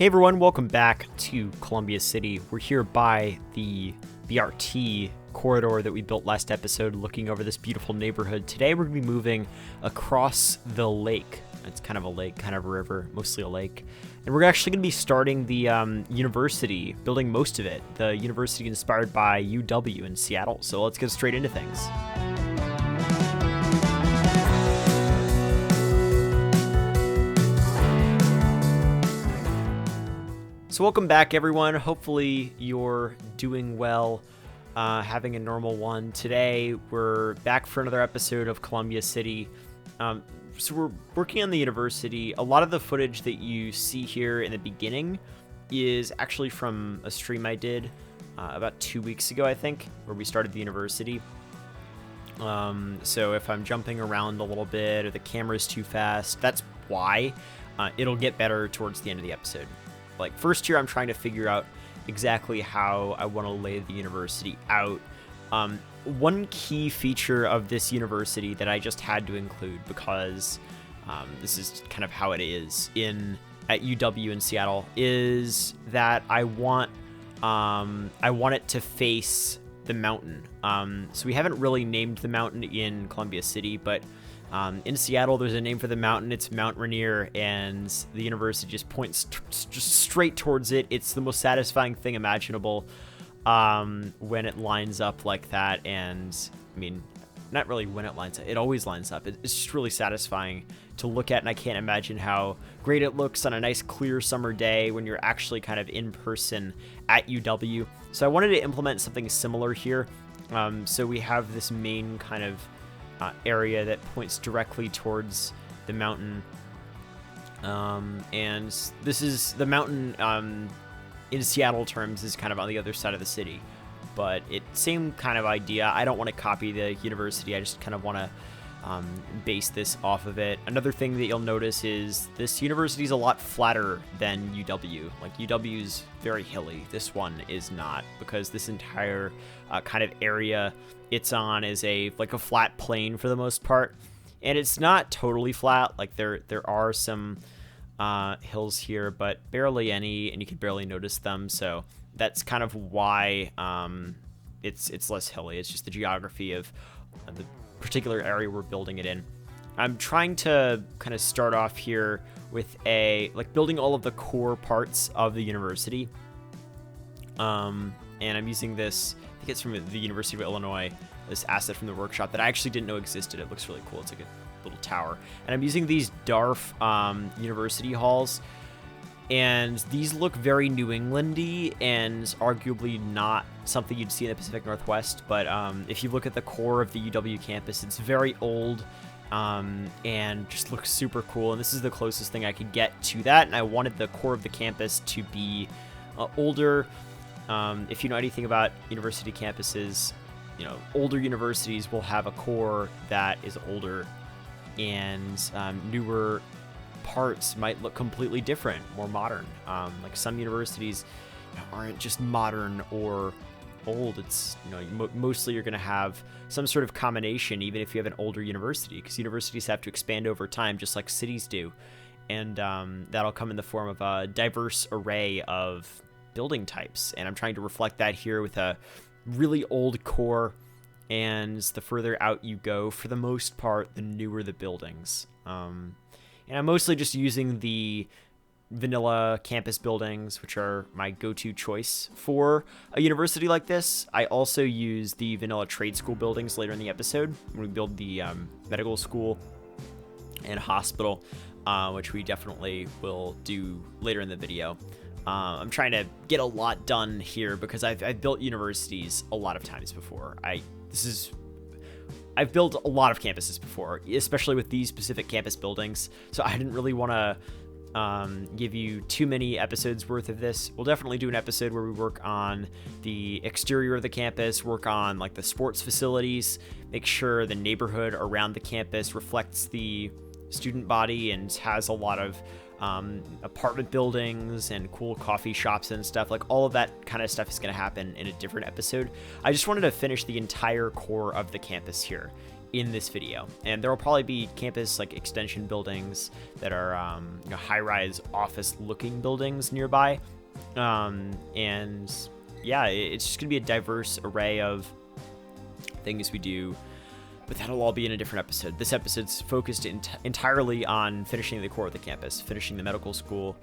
Hey everyone, welcome back to Columbia City. We're here by the BRT corridor that we built last episode, looking over this beautiful neighborhood. Today we're going to be moving across the lake. It's kind of a lake, kind of a river, mostly a lake. And we're actually going to be starting the university, building most of it. The university inspired by UW in Seattle. So let's get straight into things. So welcome back, everyone. Hopefully you're doing well, having a normal one. Today, we're back for another episode of Columbia City. So we're working on the university. A lot of the footage that you see here in the beginning is actually from a stream I did about 2 weeks ago, I think, where we started the university. So if I'm jumping around a little bit or the camera's too fast, that's why. It'll get better towards the end of the episode. Like, first year, I'm trying to figure out exactly how I want to lay the university out. One key feature of this university that I just had to include, because this is kind of how it is at UW in Seattle, is that I want it to face the mountain. So we haven't really named the mountain in Columbia City, but in Seattle, there's a name for the mountain. It's Mount Rainier, and the university just points just straight towards it. It's the most satisfying thing imaginable when it lines up like that. And I mean, not really when it lines up. It always lines up. It's just really satisfying to look at, and I can't imagine how great it looks on a nice clear summer day when you're actually kind of in person at UW. So I wanted to implement something similar here. So we have this main kind of area that points directly towards the mountain, and this is the mountain in Seattle terms is kind of on the other side of the city, but same kind of idea. I don't want to copy the university. I just kind of want to base this off of it. Another thing that you'll notice is this university is a lot flatter than UW. Like, UW is very hilly. This one is not, because this entire kind of area it's on is a flat plain for the most part, and it's not totally flat. Like, there are some hills here, but barely any, and you can barely notice them. So that's kind of why it's less hilly. It's just the geography of the particular area we're building it in. I'm trying to kind of start off here with building all of the core parts of the university. And I'm using this, I think it's from the University of Illinois, this asset from the workshop that I actually didn't know existed. It looks really cool. It's like a little tower. And I'm using these DARF university halls. And these look very New Englandy and arguably not something you'd see in the Pacific Northwest. But if you look at the core of the UW campus, it's very old and just looks super cool. And this is the closest thing I could get to that. And I wanted the core of the campus to be older. If you know anything about university campuses, older universities will have a core that is older, and newer parts might look completely different, more modern. Like, some universities aren't just modern or old. It's mostly you're going to have some sort of combination, even if you have an older university, because universities have to expand over time just like cities do, and that'll come in the form of a diverse array of building types. And I'm trying to reflect that here with a really old core, and the further out you go, for the most part, the newer the buildings. And I'm mostly just using the vanilla campus buildings, which are my go-to choice for a university like this. I also use the vanilla trade school buildings later in the episode when we build the medical school and hospital, which we definitely will do later in the video. I'm trying to get a lot done here because I've built universities a lot of times before. I've built a lot of campuses before, especially with these specific campus buildings. So I didn't really want to give you too many episodes worth of this. We'll definitely do an episode where we work on the exterior of the campus, work on like the sports facilities, make sure the neighborhood around the campus reflects the student body and has a lot of apartment buildings and cool coffee shops and stuff. Like, all of that kind of stuff is going to happen in a different episode. I just wanted to finish the entire core of the campus here, in this video. And there will probably be campus like extension buildings that are high-rise office-looking buildings nearby. And yeah, it's just gonna be a diverse array of things we do, but that'll all be in a different episode. This episode's focused entirely on finishing the core of the campus, finishing the medical school,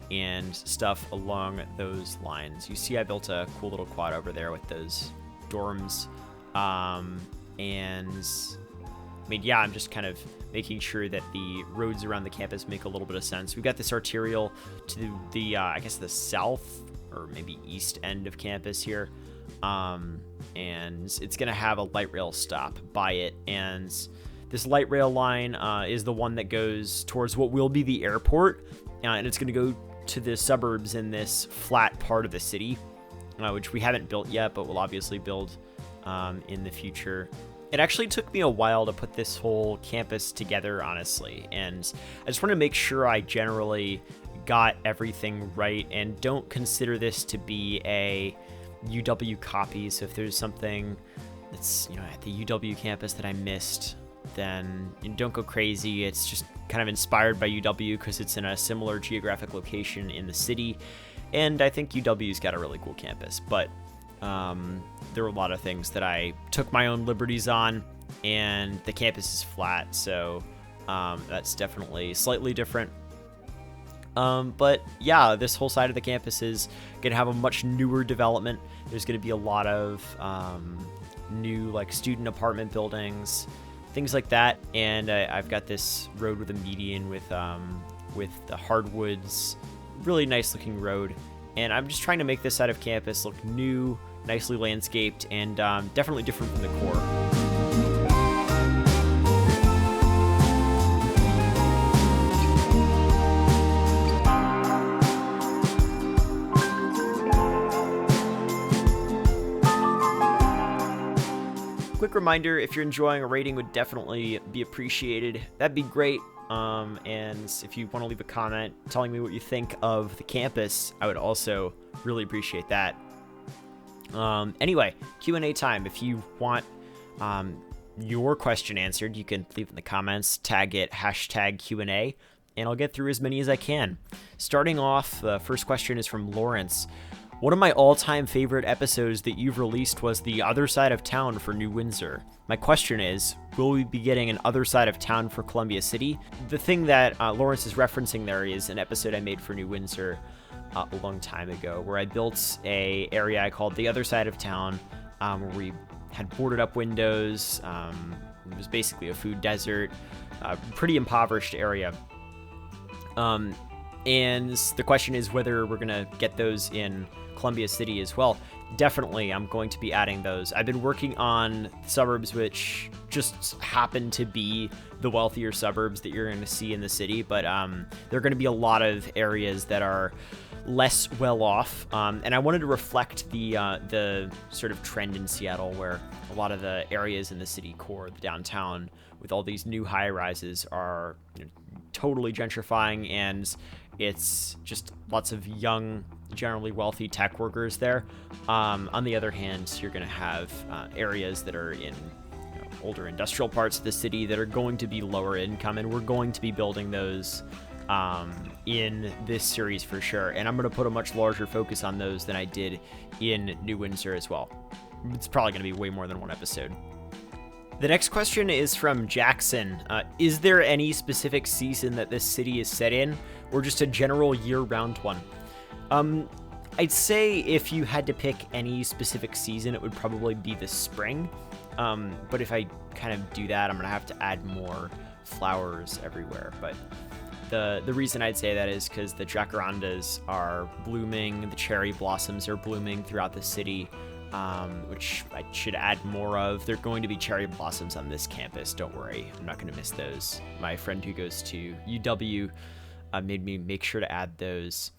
and stuff along those lines. You see I built a cool little quad over there with those dorms. And I mean, yeah, I'm just kind of making sure that the roads around the campus make a little bit of sense. We've got this arterial to the, I guess the south or maybe east end of campus here. And it's going to have a light rail stop by it. And this light rail line is the one that goes towards what will be the airport. And it's going to go to the suburbs in this flat part of the city, which we haven't built yet, but we'll obviously build in the future. It actually took me a while to put this whole campus together, honestly. And I just want to make sure I generally got everything right and don't consider this to be a UW copy. So if there's something that's, at the UW campus that I missed, then don't go crazy. It's just kind of inspired by UW because it's in a similar geographic location in the city. And I think UW's got a really cool campus, but there were a lot of things that I took my own liberties on, and the campus is flat, so that's definitely slightly different. But yeah, this whole side of the campus is going to have a much newer development. There's going to be a lot of new like student apartment buildings, things like that. And I've got this road with a median with the hardwoods, really nice looking road. And I'm just trying to make this side of campus look new, nicely landscaped, and definitely different from the core. Quick reminder, if you're enjoying, a rating would definitely be appreciated. That'd be great. And if you want to leave a comment telling me what you think of the campus, I would also really appreciate that. Anyway, Q&A time. If you want your question answered, you can leave in the comments, tag it #Q&A, and I'll get through as many as I can. Starting off, the first question is from Lawrence. One of my all-time favorite episodes that you've released was The Other Side of Town for New Windsor. My question is, will we be getting an Other Side of Town for Columbia City? The thing that Lawrence is referencing there is an episode I made for New Windsor a long time ago, where I built a area I called The Other Side of Town, where we had boarded up windows. It was basically a food desert, pretty impoverished area. And the question is whether we're going to get those in Columbia City as well. Definitely, I'm going to be adding those. I've been working on suburbs which just happen to be the wealthier suburbs that you're going to see in the city, but there are going to be a lot of areas that are less well off, and I wanted to reflect the sort of trend in Seattle, where a lot of the areas in the city core, the downtown, with all these new high-rises are totally gentrifying, and it's just lots of young, generally wealthy tech workers there. On the other hand, you're going to have areas that are in older industrial parts of the city that are going to be lower income, and we're going to be building those in this series for sure. And I'm going to put a much larger focus on those than I did in New Windsor as well. It's probably going to be way more than one episode. The next question is from Jackson. Is there any specific season that this city is set in, or just a general year-round one? I'd say if you had to pick any specific season, it would probably be the spring. But if I kind of do that, I'm going to have to add more flowers everywhere. But the reason I'd say that is because the jacarandas are blooming, the cherry blossoms are blooming throughout the city, which I should add more of. There are going to be cherry blossoms on this campus, don't worry. I'm not going to miss those. My friend who goes to UW made me make sure to add those.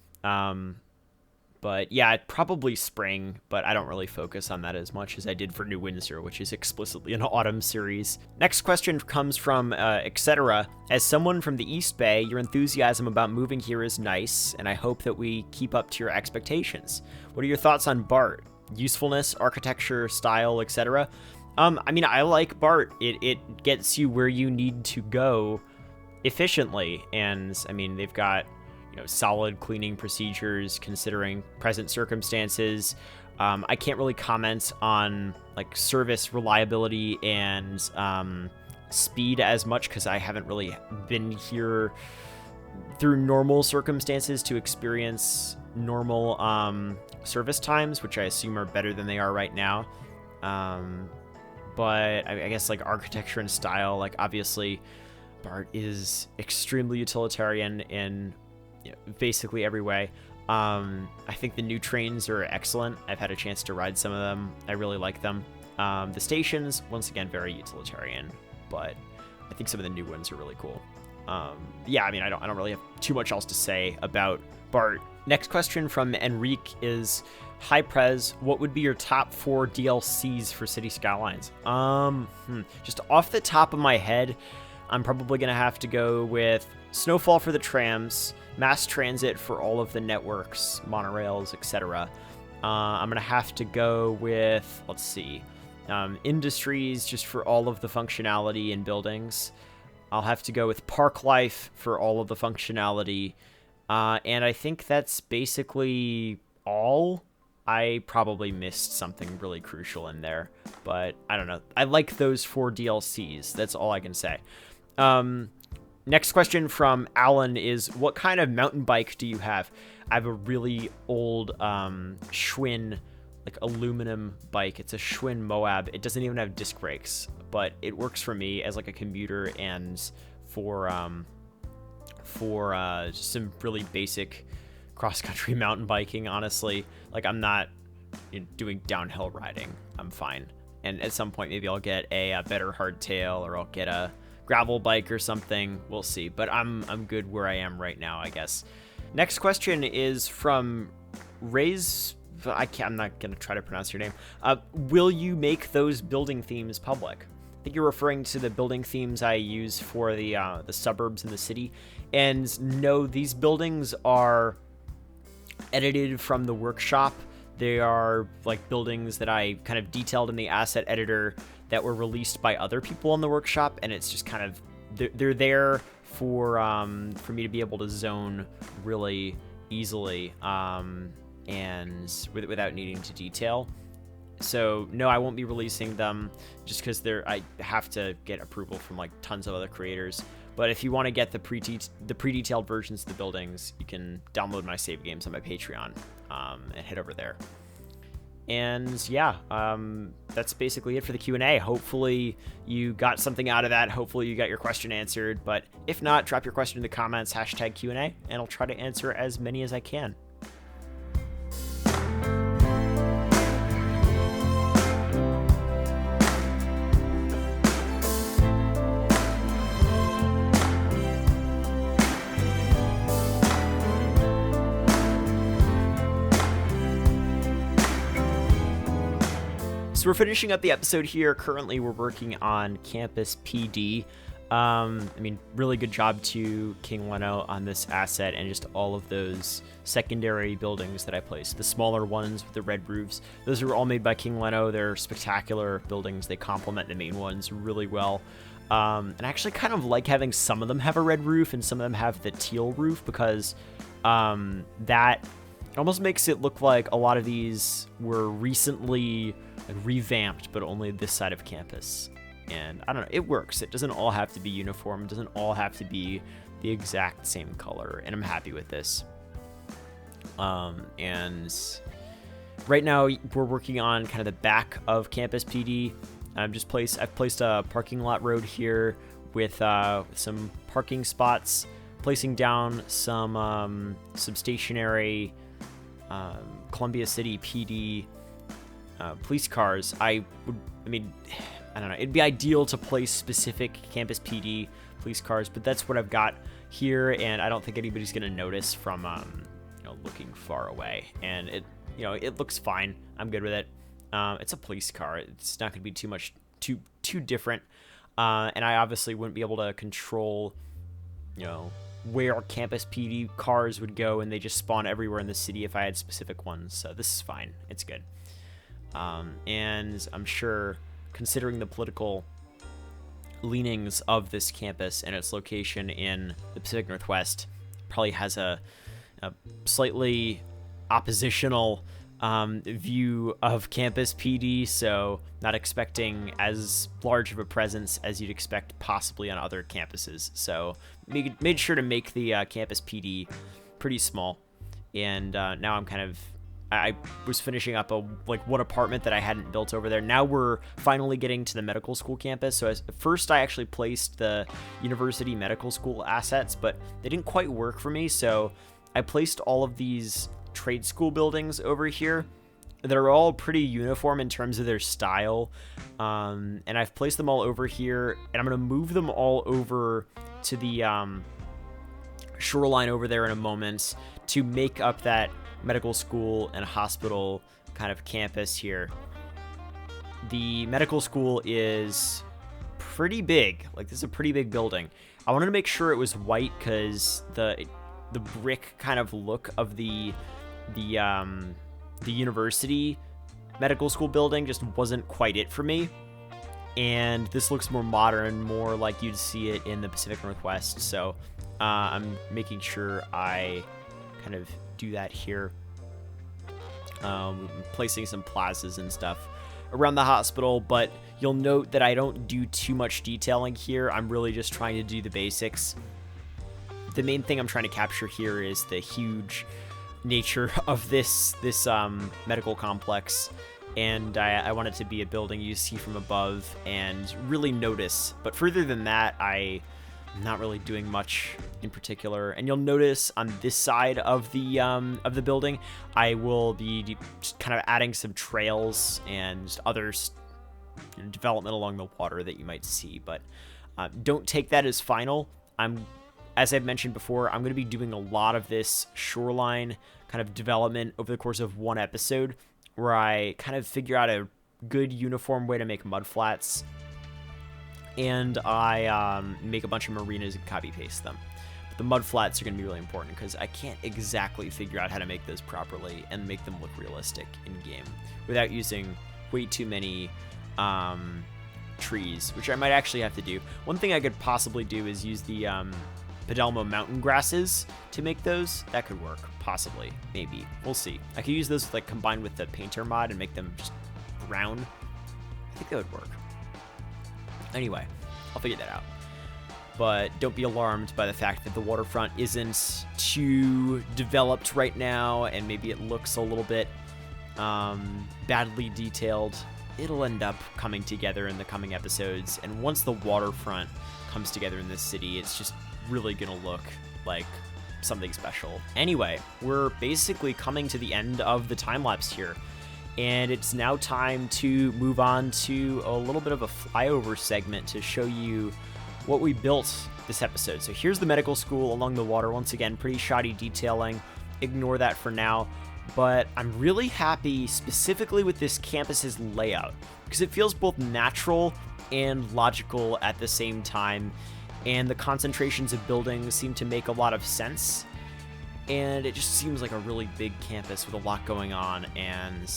But yeah, probably spring, but I don't really focus on that as much as I did for New Windsor, which is explicitly an autumn series. Next question comes from etc. As someone from the East Bay, your enthusiasm about moving here is nice, and I hope that we keep up to your expectations. What are your thoughts on BART? Usefulness, architecture, style, etc.? I mean, I like BART. It gets you where you need to go efficiently, and I mean, they've got, solid cleaning procedures considering present circumstances. I can't really comment on like service reliability and speed as much because I haven't really been here through normal circumstances to experience normal service times, which I assume are better than they are right now. But I guess like architecture and style, like obviously BART is extremely utilitarian in basically every way. I think the new trains are excellent. I've had a chance to ride some of them. I really like them. The stations, once again, very utilitarian, but I think some of the new ones are really cool. Yeah, I mean, I don't really have too much else to say about BART. Next question from Enrique is, hi Prez, what would be your top 4 DLCs for City Skylines? Just off the top of my head, I'm probably gonna have to go with Snowfall for the trams, mass transit for all of the networks, monorails, etc. I'm gonna have to go with, let's see, industries just for all of the functionality in buildings. I'll have to go with park life for all of the functionality. And I think that's basically all. I probably missed something really crucial in there, but I don't know. I like those 4 DLCs. That's all I can say. Next question from Alan is, what kind of mountain bike do you have? I have a really old Schwinn, like aluminum bike. It's a Schwinn Moab. It doesn't even have disc brakes, but it works for me as like a commuter and for just some really basic cross-country mountain biking, honestly. Like, I'm not doing downhill riding. I'm fine. And at some point, maybe I'll get a better hardtail, or I'll get a gravel bike or something. We'll see. But I'm good where I am right now, I guess. Next question is from Ray's. I'm not going to try to pronounce your name. Will you make those building themes public? I think you're referring to the building themes I use for the suburbs and the city. And no, these buildings are edited from the workshop. They are like buildings that I kind of detailed in the asset editor that were released by other people in the workshop, and it's just kind of they're there for me to be able to zone really easily and without needing to detail. So no, I won't be releasing them just because I have to get approval from like tons of other creators. But if you want to get the pre-detailed versions of the buildings, you can download my save games on my Patreon and head over there. And yeah, that's basically it for the Q&A. Hopefully you got something out of that. Hopefully you got your question answered. But if not, drop your question in the comments, #Q&A, and I'll try to answer as many as I can. So we're finishing up the episode here. Currently, we're working on Campus PD. I mean, really good job to King Leno on this asset and just all of those secondary buildings that I placed. The smaller ones with the red roofs, those are all made by King Leno. They're spectacular buildings. They complement the main ones really well. And I actually kind of like having some of them have a red roof and some of them have the teal roof because that almost makes it look like a lot of these were recently revamped, but only this side of campus. And I don't know, it works. It doesn't all have to be uniform. It doesn't all have to be the exact same color, and I'm happy with this. And right now we're working on kind of the back of Campus PD. I've placed a parking lot road here with some parking spots, placing down some stationary Columbia City PD police cars. I don't know. It'd be ideal to place specific Campus PD police cars, but that's what I've got here, and I don't think anybody's gonna notice from looking far away. And it looks fine. I'm good with it. It's a police car. It's not gonna be too different. And I obviously wouldn't be able to control, where Campus PD cars would go, and they just spawn everywhere in the city if I had specific ones. So this is fine. It's good. And I'm sure considering the political leanings of this campus and its location in the Pacific Northwest, probably has a slightly oppositional view of campus PD, so not expecting as large of a presence as you'd expect possibly on other campuses. So made sure to make the campus PD pretty small. And now I'm kind of, I was finishing up one apartment that I hadn't built over there. Now we're finally getting to the medical school campus. So first I actually placed the university medical school assets, but they didn't quite work for me. So I placed all of these trade school buildings over here that are all pretty uniform in terms of their style. And I've placed them all over here, and I'm going to move them all over to the shoreline over there in a moment to make up that medical school and hospital kind of campus here. The medical school is pretty big. Like, this is a pretty big building. I wanted to make sure it was white because the brick kind of look of the university medical school building just wasn't quite it for me. And this looks more modern, more like you'd see it in the Pacific Northwest. So I'm making sure I kind of do that here. Placing some plazas and stuff around the hospital, but you'll note that I don't do too much detailing here. I'm really just trying to do the basics. The main thing I'm trying to capture here is the huge nature of this medical complex, and I want it to be a building you see from above and really notice. But further than that, I'm not really doing much in particular. And you'll notice on this side of the building, I will be just kind of adding some trails and other development along the water that you might see. But don't take that as final. As I've mentioned before, I'm going to be doing a lot of this shoreline kind of development over the course of one episode, where I kind of figure out a good uniform way to make mudflats, and I make a bunch of marinas and copy paste them. But the mudflats are going to be really important because I can't exactly figure out how to make those properly and make them look realistic in game without using way too many trees, which I might actually have to do. One thing I could possibly do is use the Padelmo mountain grasses to make those. That could work, possibly, maybe. We'll see. I could use those like combined with the painter mod and make them just brown. I think that would work. Anyway, I'll figure that out. But don't be alarmed by the fact that the waterfront isn't too developed right now, and maybe it looks a little bit badly detailed. It'll end up coming together in the coming episodes, and once the waterfront comes together in this city, it's just really gonna look like something special. Anyway, we're basically coming to the end of the time lapse here, and it's now time to move on to a little bit of a flyover segment to show you what we built this episode. So here's the medical school along the water. Once again, pretty shoddy detailing. Ignore that for now. But I'm really happy specifically with this campus's layout because it feels both natural and logical at the same time, and the concentrations of buildings seem to make a lot of sense, and it just seems like a really big campus with a lot going on. And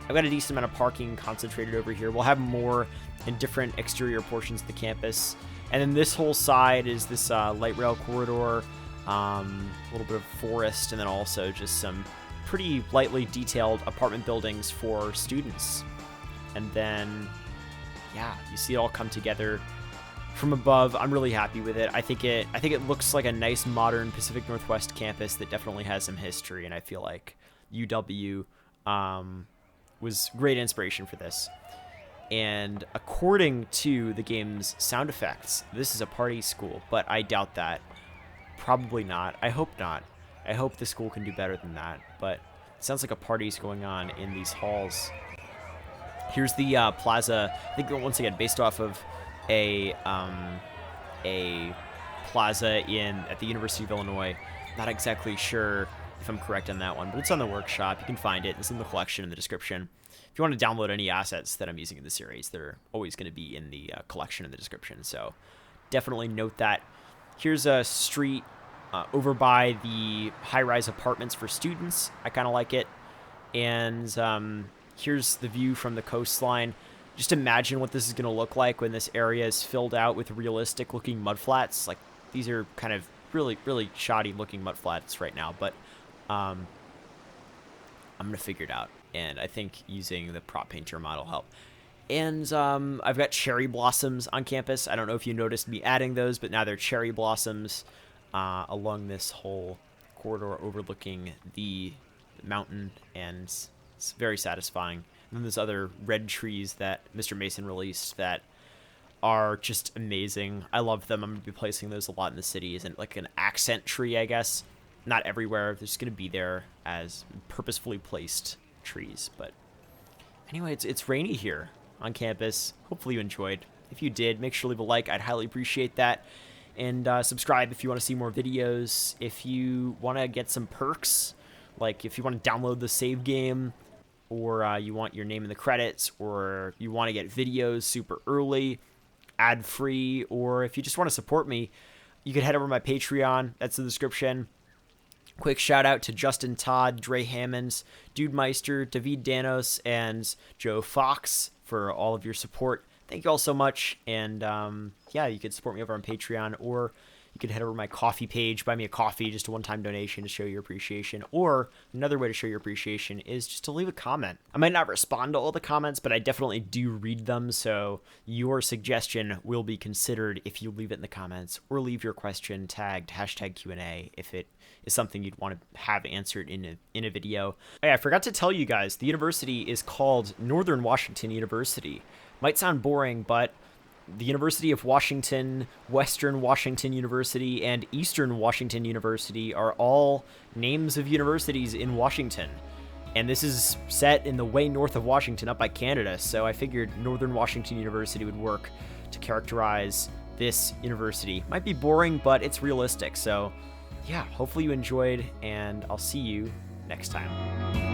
I've got a decent amount of parking concentrated over here. We'll have more in different exterior portions of the campus, and then this whole side is this light rail corridor, a little bit of forest, and then also just some pretty lightly detailed apartment buildings for students. And then, yeah, you see it all come together from above. I'm really happy with it. I think it looks like a nice modern Pacific Northwest campus that definitely has some history, and I feel like UW was great inspiration for this. And according to the game's sound effects, this is a party school, but I doubt that. Probably not. I hope not. I hope the school can do better than that, but it sounds like a party's going on in these halls. Here's the plaza. I think, once again, based off of a plaza at the University of Illinois. Not exactly sure if I'm correct on that one, but it's on the workshop. You can find it. It's in the collection in the description. If you want to download any assets that I'm using in the series, they're always going to be in the collection in the description, so definitely note that. Here's a street over by the high-rise apartments for students. I kind of like it. And here's the view from the coastline. just imagine what this is going to look like when this area is filled out with realistic looking mudflats. Like, these are kind of really, really shoddy looking mudflats right now, but I'm going to figure it out. And I think using the prop painter model help. And I've got cherry blossoms on campus. I don't know if you noticed me adding those, but now they're cherry blossoms along this whole corridor overlooking the mountain, and it's very satisfying. And then there's other red trees that Mr. Mason released that are just amazing. I love them. I'm going to be placing those a lot in the city. Isn't like an accent tree, I guess. Not everywhere. They're just going to be there as purposefully placed trees. But anyway, it's rainy here on campus. Hopefully you enjoyed. If you did, make sure to leave a like. I'd highly appreciate that. And subscribe if you want to see more videos. If you want to get some perks, like if you want to download the save game, or you want your name in the credits, or you want to get videos super early, ad-free, or if you just want to support me, you can head over to my Patreon. That's in the description. Quick shout out to Justin Todd, Dre Hammonds, Dude Meister, David Danos, and Joe Fox for all of your support. Thank you all so much. And yeah, you can support me over on Patreon, or you can head over to my coffee page, buy me a coffee, just a one-time donation to show your appreciation. Or another way to show your appreciation is just to leave a comment. I might not respond to all the comments, but I definitely do read them. So your suggestion will be considered if you leave it in the comments, or leave your question tagged #Q&A if it is something you'd want to have answered in a video. Oh yeah, I forgot to tell you guys, the university is called Northern Washington University. Might sound boring, but the University of Washington, Western Washington University, and Eastern Washington University are all names of universities in Washington. And this is set in the way north of Washington, up by Canada, so I figured Northern Washington University would work to characterize this university. Might be boring, but it's realistic, so yeah, hopefully you enjoyed, and I'll see you next time.